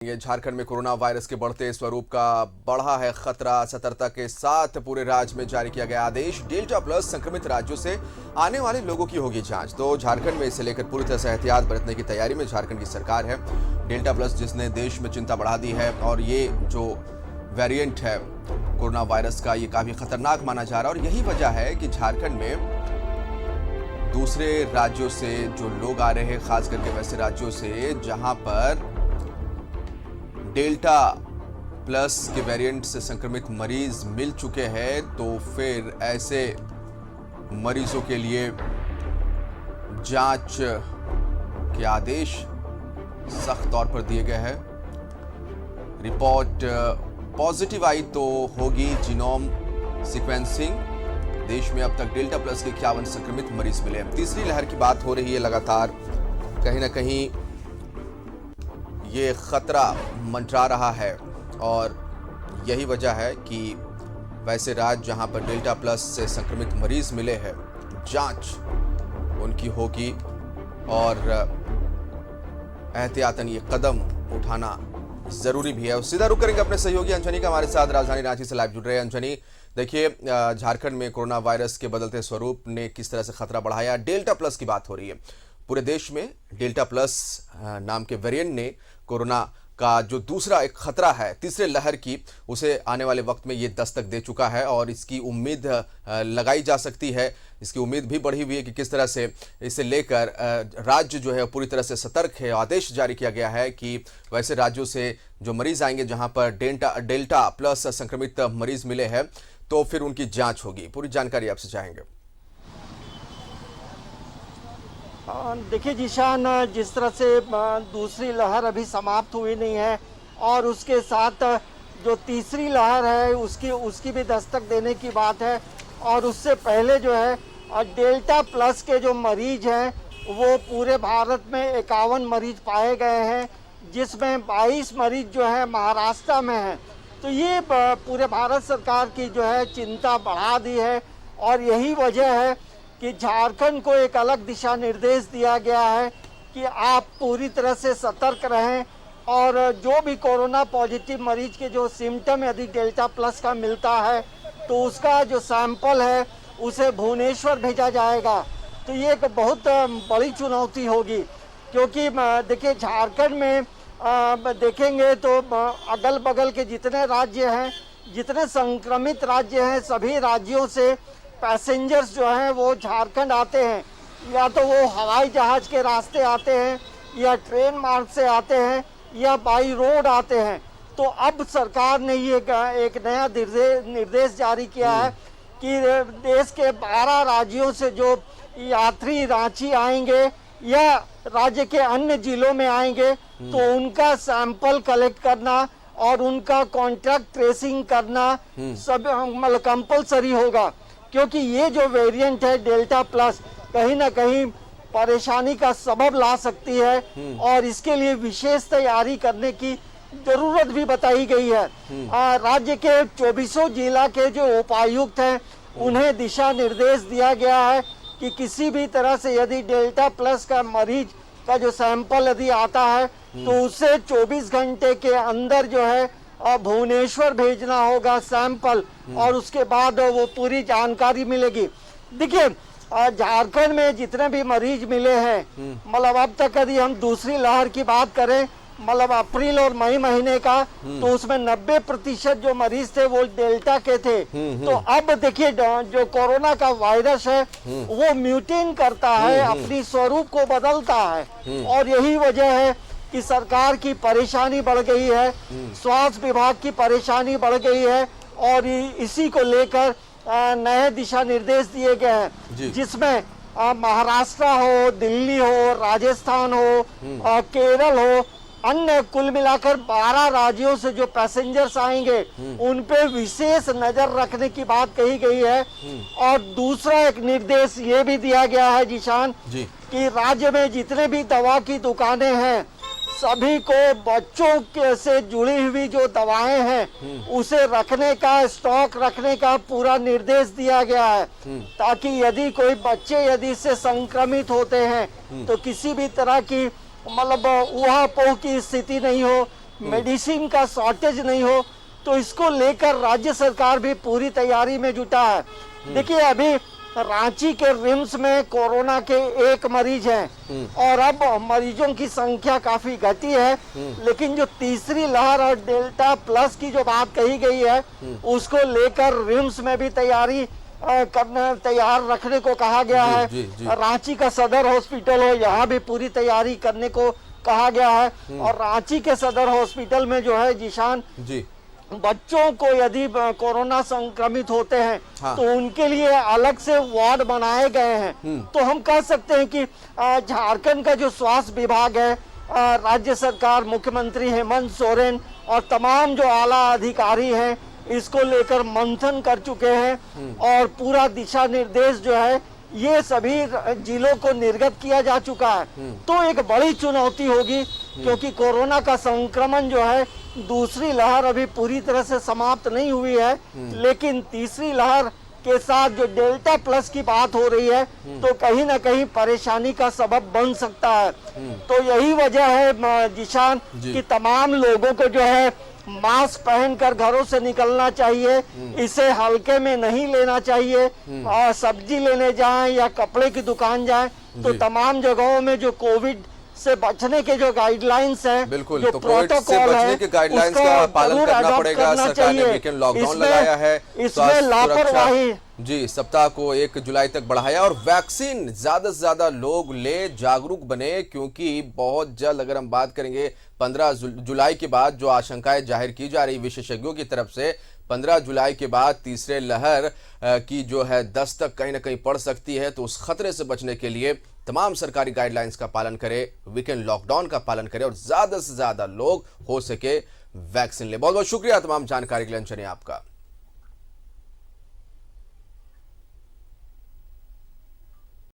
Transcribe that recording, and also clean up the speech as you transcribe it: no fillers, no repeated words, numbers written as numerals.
ये झारखंड में corona virus के बढ़ते स्वरूप का बढ़ा है खतरा। सतर्कता के साथ पूरे राज्य में जारी किया गया आदेश। डेल्टा प्लस संक्रमित राज्यों से आने वाले लोगों की होगी जांच। तो झारखंड में इसे लेकर पूरी तरह से एहतियात बरतने की तैयारी में झारखंड की सरकार है। डेल्टा प्लस जिसने देश में चिंता बढ़ा दी है और ये जो वेरिएंट है कोरोना वायरस का, ये काफी खतरनाक माना जा रहा है और यही वजह है कि झारखंड में दूसरे राज्यों से जो लोग आ रहे हैं, खास करके वैसे राज्यों से जहां पर डेल्टा प्लस के वेरिएंट से संक्रमित मरीज मिल चुके हैं, तो फिर ऐसे मरीजों के लिए जांच के आदेश सख्त तौर पर दिए गए हैं। रिपोर्ट पॉजिटिव आई तो होगी जीनोम सीक्वेंसिंग। देश में अब तक डेल्टा प्लस के 51 संक्रमित मरीज मिले हैं। तीसरी लहर की बात हो रही है लगातार, कहीं ना कहीं ये खतरा मंडरा रहा है और यही वजह है कि वैसे राज्य जहां पर डेल्टा प्लस से संक्रमित मरीज मिले हैं, जांच उनकी होगी और एहतियातन ये कदम उठाना जरूरी भी है। और सीधा रुक करेंगे अपने सहयोगी अंजनी का, हमारे साथ राजधानी रांची से लाइव जुड़ रहे हैं। अंजनी, देखिए झारखंड में कोरोना वायरस के बदलते स्वरूप ने किस तरह से खतरा बढ़ाया। डेल्टा प्लस की बात हो रही है पूरे देश में। डेल्टा प्लस नाम के वेरिएंट ने कोरोना का जो दूसरा एक खतरा है तीसरे लहर की, उसे आने वाले वक्त में ये दस्तक दे चुका है और इसकी उम्मीद लगाई जा सकती है। इसकी उम्मीद भी बढ़ी हुई है कि किस तरह से इसे लेकर राज्य जो है पूरी तरह से सतर्क है। आदेश जारी किया गया है कि वैसे राज्यों से जो मरीज आएंगे जहां पर डेल्टा प्लस संक्रमित मरीज मिले हैं, तो फिर उनकी जांच होगी। पूरी जानकारी आपसे चाहेंगे। देखिए जीशान, जिस तरह से दूसरी लहर अभी समाप्त हुई नहीं है और उसके साथ जो तीसरी लहर है उसकी भी दस्तक देने की बात है। और उससे पहले जो है डेल्टा प्लस के जो मरीज हैं वो पूरे भारत में 51 मरीज पाए गए हैं, जिसमें 22 मरीज जो है महाराष्ट्र में हैं। तो ये पूरे भारत सरकार की जो है चिंता बढ़ा दी है और यही वजह है कि झारखंड को एक अलग दिशा निर्देश दिया गया है कि आप पूरी तरह से सतर्क रहें और जो भी कोरोना पॉजिटिव मरीज के जो सिम्टम यदि डेल्टा प्लस का मिलता है तो उसका जो सैंपल है उसे भुवनेश्वर भेजा जाएगा। तो ये एक बहुत बड़ी चुनौती होगी, क्योंकि देखिए झारखंड में देखेंगे तो अगल बगल के जितने राज्य हैं, जितने संक्रमित राज्य हैं, सभी राज्यों से पैसेंजर्स जो हैं वो झारखंड आते हैं। या तो वो हवाई जहाज के रास्ते आते हैं या ट्रेन मार्ग से आते हैं या बाई रोड आते हैं। तो अब सरकार ने ये एक नया निर्देश जारी किया है कि देश के 12 राज्यों से जो यात्री रांची आएंगे या राज्य के अन्य जिलों में आएंगे तो उनका सैंपल कलेक्ट करना और उनका कॉन्टैक्ट ट्रेसिंग करना सब मतलब कंपलसरी होगा, क्योंकि ये जो वेरिएंट है डेल्टा प्लस कहीं ना कहीं परेशानी का सबब ला सकती है और इसके लिए विशेष तैयारी करने की जरूरत भी बताई गई है। राज्य के 24 जिला के जो उपायुक्त हैं उन्हें दिशा निर्देश दिया गया है कि किसी भी तरह से यदि डेल्टा प्लस का मरीज का जो सैंपल यदि आता है तो उसे 24 घंटे के अंदर जो है भुवनेश्वर भेजना होगा सैंपल और उसके बाद वो पूरी जानकारी मिलेगी। देखिए झारखंड में जितने भी मरीज मिले हैं, मतलब अब तक यदि हम दूसरी लहर की बात करें, मतलब अप्रैल और मई महीने का, तो उसमें 90% जो मरीज थे वो डेल्टा के थे। तो अब देखिए जो कोरोना का वायरस है वो म्यूटेट करता है, अपनी स्वरूप को बदलता है और यही वजह है कि सरकार की परेशानी बढ़ गई है, स्वास्थ्य विभाग की परेशानी बढ़ गई है और इसी को लेकर नए दिशा निर्देश दिए गए हैं, जिसमें महाराष्ट्र हो, दिल्ली हो, राजस्थान हो, केरल हो, अन्य कुल मिलाकर 12 राज्यों से जो पैसेंजर्स आएंगे उन पे विशेष नजर रखने की बात कही गई है। और दूसरा एक निर्देश ये भी दिया गया है जीशान कि राज्य में जितने भी दवा की दुकानें हैं सभी को बच्चों के से जुड़ी हुई जो दवाएं हैं उसे रखने का, स्टॉक रखने का पूरा निर्देश दिया गया है, ताकि यदि कोई बच्चे यदि इससे संक्रमित होते हैं तो किसी भी तरह की मतलब उहापोह की स्थिति नहीं हो मेडिसिन का शॉर्टेज नहीं हो, तो इसको लेकर राज्य सरकार भी पूरी तैयारी में जुटा है। देखिए, अभी रांची के रिम्स में कोरोना के 1 मरीज हैं और अब मरीजों की संख्या काफी घटी है, लेकिन जो तीसरी लहर और डेल्टा प्लस की जो बात कही गई है उसको लेकर रिम्स में भी तैयार रखने को कहा गया है। रांची का सदर हॉस्पिटल हो, यहाँ भी पूरी तैयारी करने को कहा गया है। और रांची के सदर हॉस्पिटल में जो है जीशान जी, बच्चों को यदि कोरोना संक्रमित होते हैं तो उनके लिए अलग से वार्ड बनाए गए हैं। तो हम कह सकते हैं कि झारखंड का जो स्वास्थ्य विभाग है, राज्य सरकार, मुख्यमंत्री हेमंत सोरेन और तमाम जो आला अधिकारी हैं, इसको लेकर मंथन कर चुके हैं और पूरा दिशा निर्देश जो है ये सभी जिलों को निर्गत किया जा चुका है। तो एक बड़ी चुनौती होगी, क्योंकि कोरोना का संक्रमण जो है, दूसरी लहर अभी पूरी तरह से समाप्त नहीं हुई है, लेकिन तीसरी लहर के साथ जो डेल्टा प्लस की बात हो रही है तो कहीं ना कहीं परेशानी का सबब बन सकता है। तो यही वजह है जिशान कि तमाम लोगों को जो है मास्क पहनकर घरों से निकलना चाहिए, इसे हल्के में नहीं लेना चाहिए। और सब्जी लेने जाएं या कपड़े की दुकान जाएं तो तमाम जगहों में जो कोविड से बचने के जो गाइडलाइंस हैं, बिल्कुल, जो तो प्रोटोकॉल है, के गाइडलाइंस का पालन करना पड़ेगा। सरकार ने वीकेंड लॉकडाउन लगाया है, इसमें लापरवाही जी सप्ताह को 1 जुलाई तक बढ़ाया और वैक्सीन ज्यादा से ज्यादा लोग ले, जागरूक बने, क्योंकि बहुत जल्द अगर हम बात करेंगे 15 जुलाई के बाद जो आशंकाएं जाहिर की जा रही विशेषज्ञों की तरफ से, 15 जुलाई के बाद तीसरे लहर की जो है दस्तक कहीं ना कहीं पड़ सकती है। तो उस खतरे से बचने के लिए तमाम सरकारी गाइडलाइंस का पालन करें, वीकेंड लॉकडाउन का पालन करें और ज्यादा से ज्यादा लोग हो सके वैक्सीन ले। बहुत बहुत शुक्रिया तमाम जानकारी के लिए अंजनी आपका।